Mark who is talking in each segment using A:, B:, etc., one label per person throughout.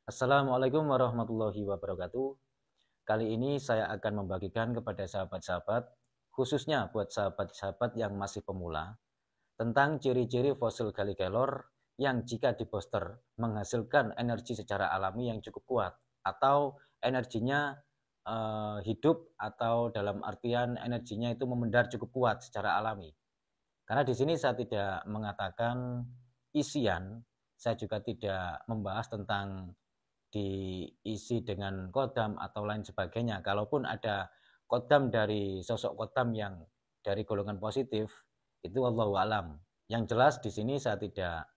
A: Assalamualaikum warahmatullahi wabarakatuh. Kali ini saya akan membagikan kepada sahabat-sahabat, khususnya buat sahabat-sahabat yang masih pemula, tentang ciri-ciri fosil Galli Kelor yang jika dibooster menghasilkan energi secara alami yang cukup kuat, atau energinya hidup, atau dalam artian energinya itu memendar cukup kuat secara alami. Karena di sini saya tidak mengatakan isian, saya juga tidak membahas tentang diisi dengan kodam atau lain sebagainya. Kalaupun ada kodam dari sosok kodam yang dari golongan positif, itu wallahu alam. Yang jelas di sini saya tidak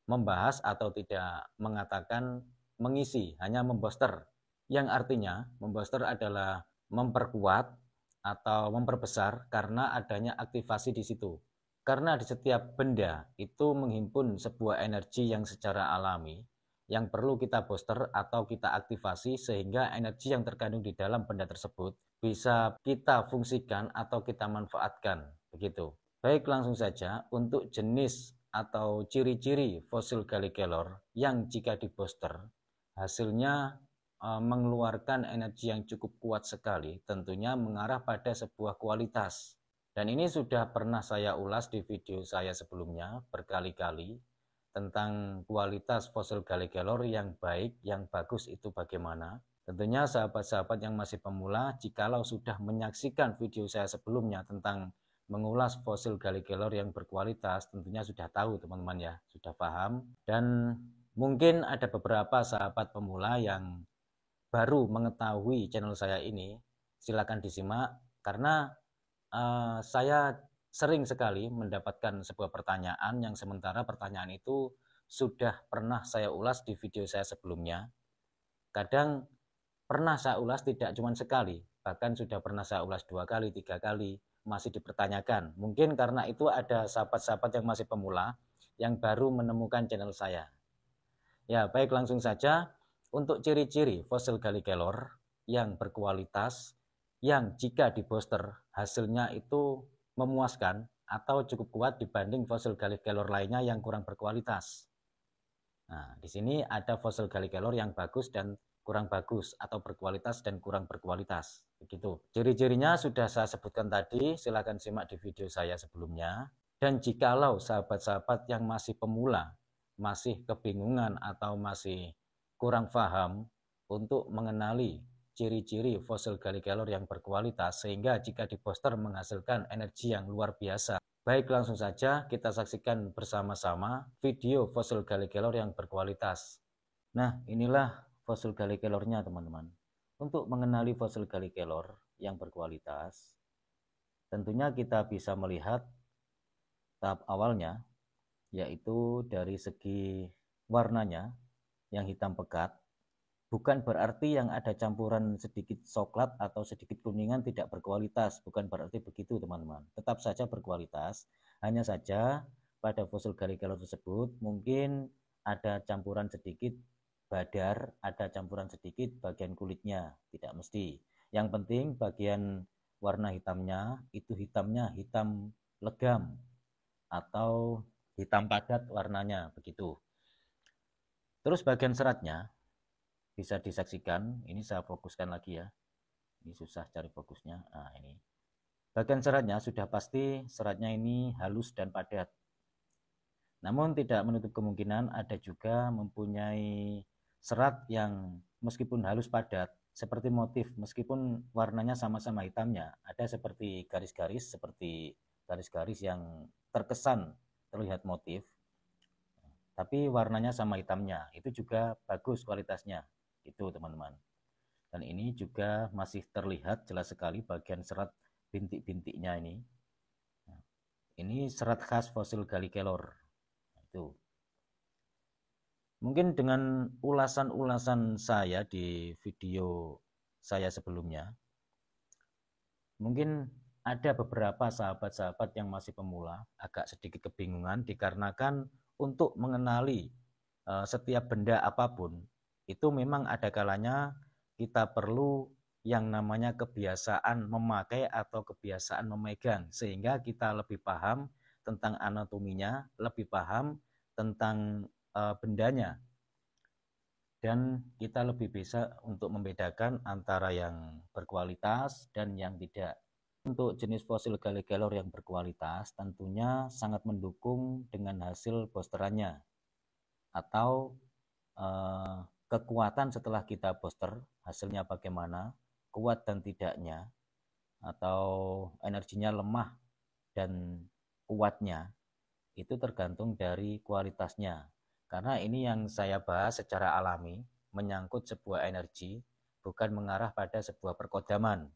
A: membahas atau tidak mengatakan mengisi, hanya membooster. Yang artinya membooster adalah memperkuat atau memperbesar karena adanya aktivasi di situ. Karena di setiap benda itu menghimpun sebuah energi yang secara alami yang perlu kita booster atau kita aktivasi sehingga energi yang terkandung di dalam benda tersebut bisa kita fungsikan atau kita manfaatkan. Begitu. Baik, langsung saja untuk jenis atau ciri-ciri fosil Galli Kelor yang jika di booster hasilnya mengeluarkan energi yang cukup kuat sekali, tentunya mengarah pada sebuah kualitas. Dan ini sudah pernah saya ulas di video saya sebelumnya berkali-kali tentang kualitas fosil Galli Kelor yang baik, yang bagus itu bagaimana. Tentunya sahabat-sahabat yang masih pemula, jikalau sudah menyaksikan video saya sebelumnya tentang mengulas fosil Galli Kelor yang berkualitas, tentunya sudah tahu teman-teman ya, sudah paham. Dan mungkin ada beberapa sahabat pemula yang baru mengetahui channel saya ini, silakan disimak karena saya sering sekali mendapatkan sebuah pertanyaan yang sementara pertanyaan itu sudah pernah saya ulas di video saya sebelumnya. Kadang pernah saya ulas tidak cuma sekali, bahkan sudah pernah saya ulas 2 kali, 3 kali, masih dipertanyakan. Mungkin karena itu ada sahabat-sahabat yang masih pemula yang baru menemukan channel saya. Ya, baik, langsung saja untuk ciri-ciri fosil Galli Kelor yang berkualitas yang jika di booster hasilnya itu memuaskan atau cukup kuat dibanding fosil Galli Kelor lainnya yang kurang berkualitas. Nah, di sini ada fosil Galli Kelor yang bagus dan kurang bagus atau berkualitas dan kurang berkualitas. Begitu. Ciri-cirinya sudah saya sebutkan tadi, silakan simak di video saya sebelumnya. Dan jikalau sahabat-sahabat yang masih pemula, masih kebingungan atau masih kurang paham untuk mengenali ciri-ciri fosil Galli Kelor yang berkualitas sehingga jika di booster menghasilkan energi yang luar biasa. Baik, langsung saja kita saksikan bersama-sama video fosil Galli Kelor yang berkualitas. Nah, inilah fosil Galli Kelornya teman-teman. Untuk mengenali fosil Galli Kelor yang berkualitas, tentunya kita bisa melihat tahap awalnya, yaitu dari segi warnanya yang hitam pekat. Bukan berarti yang ada campuran sedikit coklat atau sedikit kuningan tidak berkualitas, bukan berarti begitu teman-teman. Tetap saja berkualitas, hanya saja pada fosil Galli Kelor tersebut mungkin ada campuran sedikit badar, ada campuran sedikit bagian kulitnya, tidak mesti. Yang penting bagian warna hitamnya itu hitamnya hitam legam atau hitam padat warnanya begitu. Terus bagian seratnya bisa disaksikan, ini saya fokuskan lagi ya, ini susah cari fokusnya. Nah, ini bagian seratnya sudah pasti seratnya ini halus dan padat, namun tidak menutup kemungkinan ada juga mempunyai serat yang meskipun halus padat seperti motif, meskipun warnanya sama-sama hitamnya, ada seperti garis-garis, seperti garis-garis yang terkesan terlihat motif tapi warnanya sama hitamnya, itu juga bagus kualitasnya itu teman-teman. Dan ini juga masih terlihat jelas sekali bagian serat bintik-bintiknya ini. Nah, ini serat khas fosil Galli Kelor. Nah, itu. Mungkin dengan ulasan-ulasan saya di video saya sebelumnya, mungkin ada beberapa sahabat-sahabat yang masih pemula agak sedikit kebingungan dikarenakan untuk mengenali setiap benda apapun itu memang ada kalanya kita perlu yang namanya kebiasaan memakai atau kebiasaan memegang sehingga kita lebih paham tentang anatominya, lebih paham tentang bendanya. dan kita lebih bisa untuk membedakan antara yang berkualitas dan yang tidak. Untuk jenis fosil gallikelor yang berkualitas tentunya sangat mendukung dengan hasil boosterannya atau kekuatan setelah kita booster, hasilnya bagaimana, kuat dan tidaknya, atau energinya lemah dan kuatnya, itu tergantung dari kualitasnya. Karena ini yang saya bahas secara alami, menyangkut sebuah energi, bukan mengarah pada sebuah perkodaman.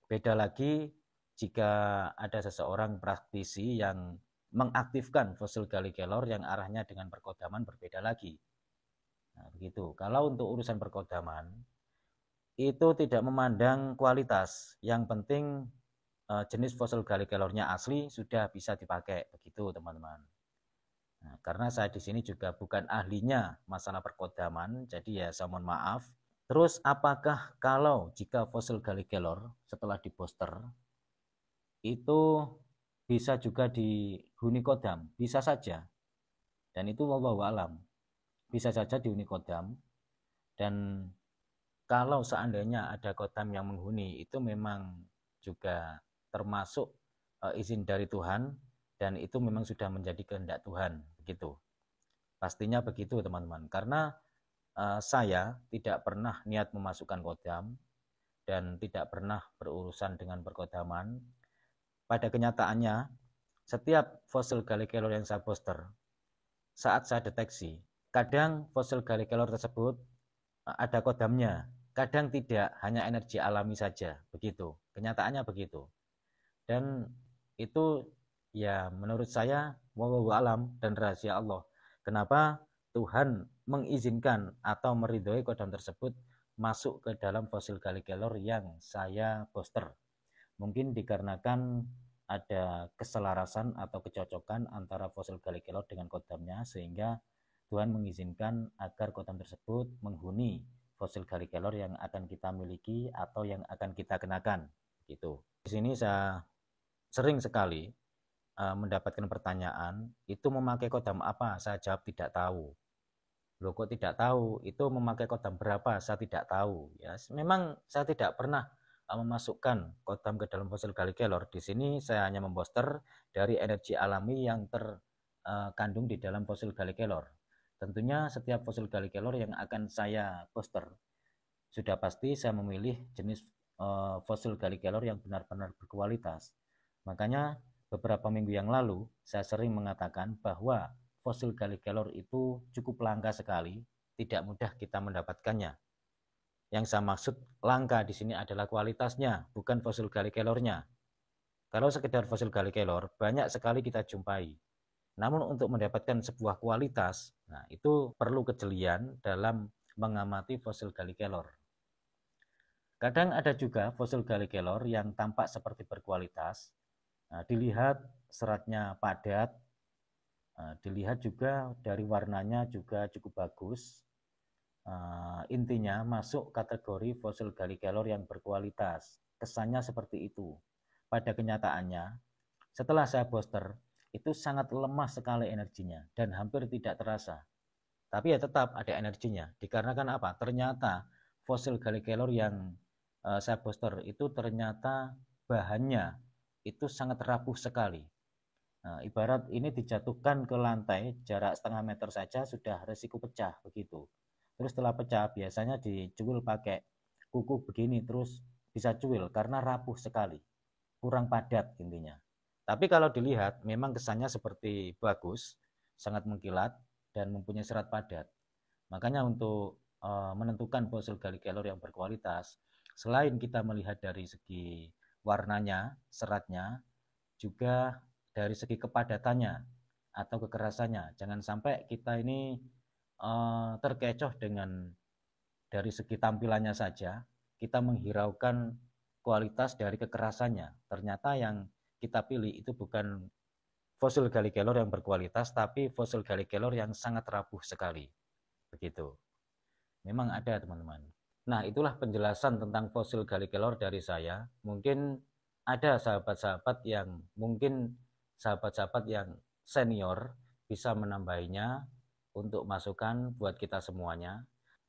A: Beda lagi jika ada seseorang praktisi yang mengaktifkan fosil gallikelor yang arahnya dengan perkodaman berbeda lagi. Nah, begitu. Kalau untuk urusan perkodaman, itu tidak memandang kualitas. Yang penting jenis fosil gallikelornya asli sudah bisa dipakai. Begitu, teman-teman. Nah, karena saya di sini juga bukan ahlinya masalah perkodaman, jadi ya saya mohon maaf. Terus apakah kalau jika fosil gallikelor setelah di booster itu bisa juga dihuni kodam? Bisa saja. Dan itu wallahu alam. Bisa saja dihuni kodam. Dan kalau seandainya ada kodam yang menghuni, itu memang juga termasuk izin dari Tuhan, dan itu memang sudah menjadi kehendak Tuhan, begitu. Pastinya begitu, teman-teman. Karena saya tidak pernah niat memasukkan kodam dan tidak pernah berurusan dengan perkodaman. Pada kenyataannya, setiap fosil gallikelor yang saya booster, saat saya deteksi, kadang fosil gallikelor tersebut ada kodamnya, kadang tidak, hanya energi alami saja, begitu. Kenyataannya begitu. Dan itu ya menurut saya wallahu alam dan rahasia Allah. Kenapa Tuhan mengizinkan atau meridhoi kodam tersebut masuk ke dalam fosil gallikelor yang saya booster? Mungkin dikarenakan ada keselarasan atau kecocokan antara fosil gallikelor dengan kodamnya, sehingga Tuhan mengizinkan agar kodam tersebut menghuni fosil gallikelor yang akan kita miliki atau yang akan kita kenakan. Gitu. Di sini saya sering sekali mendapatkan pertanyaan, itu memakai kodam apa? Saya jawab tidak tahu. Loh kok tidak tahu? Itu memakai kodam berapa? Saya tidak tahu. Ya, memang saya tidak pernah memasukkan kodam ke dalam fosil gallikelor. Di sini saya hanya membooster dari energi alami yang terkandung di dalam fosil gallikelor. Tentunya setiap fosil gallikelor yang akan saya booster, sudah pasti saya memilih jenis fosil gallikelor yang benar-benar berkualitas. Makanya beberapa minggu yang lalu saya sering mengatakan bahwa fosil gallikelor itu cukup langka sekali, tidak mudah kita mendapatkannya. Yang saya maksud langka di sini adalah kualitasnya, bukan fosil gallikelornya. Kalau sekedar fosil gallikelor banyak sekali kita jumpai. Namun untuk mendapatkan sebuah kualitas, nah itu perlu kejelian dalam mengamati fosil gallikelor. Kadang ada juga fosil gallikelor yang tampak seperti berkualitas. Nah, dilihat seratnya padat, dilihat juga dari warnanya juga cukup bagus. Intinya masuk kategori fosil gallikelor yang berkualitas. Kesannya seperti itu. Pada kenyataannya, setelah saya booster, itu sangat lemah sekali energinya dan hampir tidak terasa. Tapi ya tetap ada energinya. Dikarenakan apa? Ternyata fosil gallikelor yang saya booster itu ternyata bahannya itu sangat rapuh sekali. Nah, ibarat ini dijatuhkan ke lantai jarak setengah meter saja sudah resiko pecah begitu. Terus setelah pecah biasanya dicuil pakai kuku begini, terus bisa cuil karena rapuh sekali, kurang padat intinya. Tapi kalau dilihat memang kesannya seperti bagus, sangat mengkilat dan mempunyai serat padat. Makanya untuk menentukan fosil gallikelor yang berkualitas, selain kita melihat dari segi warnanya, seratnya, juga dari segi kepadatannya atau kekerasannya. Jangan sampai kita ini terkecoh dengan dari segi tampilannya saja, kita menghiraukan kualitas dari kekerasannya. Ternyata yang kita pilih itu bukan fosil gallikelor yang berkualitas, tapi fosil gallikelor yang sangat rapuh sekali. Begitu. Memang ada, teman-teman. Nah, itulah penjelasan tentang fosil gallikelor dari saya. Mungkin ada sahabat-sahabat yang senior bisa menambahinya untuk masukan buat kita semuanya.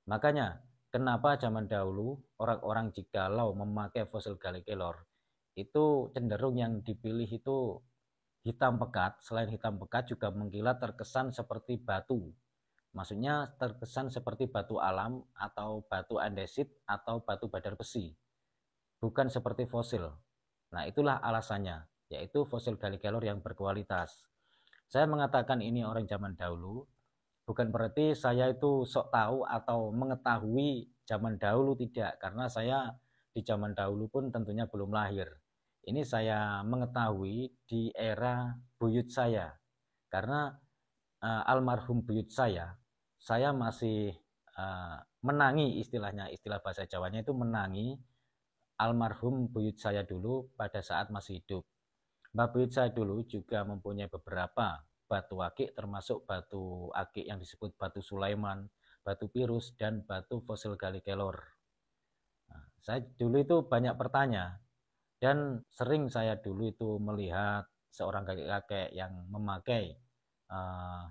A: Makanya, kenapa zaman dahulu orang-orang jikalau memakai fosil galikelor, itu cenderung yang dipilih itu hitam pekat. Selain hitam pekat juga mengkilat, terkesan seperti batu. Maksudnya terkesan seperti batu alam atau batu andesit atau batu badar besi. Bukan seperti fosil. Nah, itulah alasannya, yaitu fosil galikelor yang berkualitas. Saya mengatakan ini orang zaman dahulu, bukan berarti saya itu sok tahu atau mengetahui zaman dahulu, tidak, karena saya di zaman dahulu pun tentunya belum lahir. Ini saya mengetahui di era buyut saya, karena almarhum buyut saya masih menangi, istilahnya, istilah bahasa Jawanya itu menangi almarhum buyut saya dulu pada saat masih hidup. Mbah buyut saya dulu juga mempunyai beberapa batu akik, termasuk batu akik yang disebut batu Sulaiman, batu Pirus, dan batu fosil galikelor. Nah, saya dulu itu banyak bertanya, dan sering saya dulu itu melihat seorang kakek-kakek yang memakai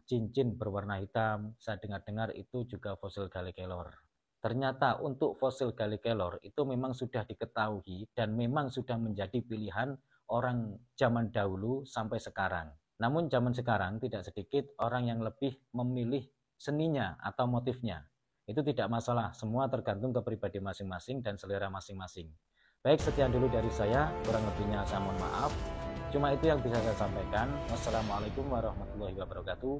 A: cincin berwarna hitam. Saya dengar-dengar itu juga fosil galikelor. Ternyata untuk fosil galikelor itu memang sudah diketahui dan memang sudah menjadi pilihan orang zaman dahulu sampai sekarang. Namun zaman sekarang tidak sedikit orang yang lebih memilih seninya atau motifnya. Itu tidak masalah, semua tergantung ke pribadi masing-masing dan selera masing-masing. Baik, sekian dulu dari saya, kurang lebihnya saya mohon maaf. Cuma itu yang bisa saya sampaikan. Wassalamualaikum warahmatullahi wabarakatuh.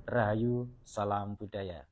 A: Rahayu, salam budaya.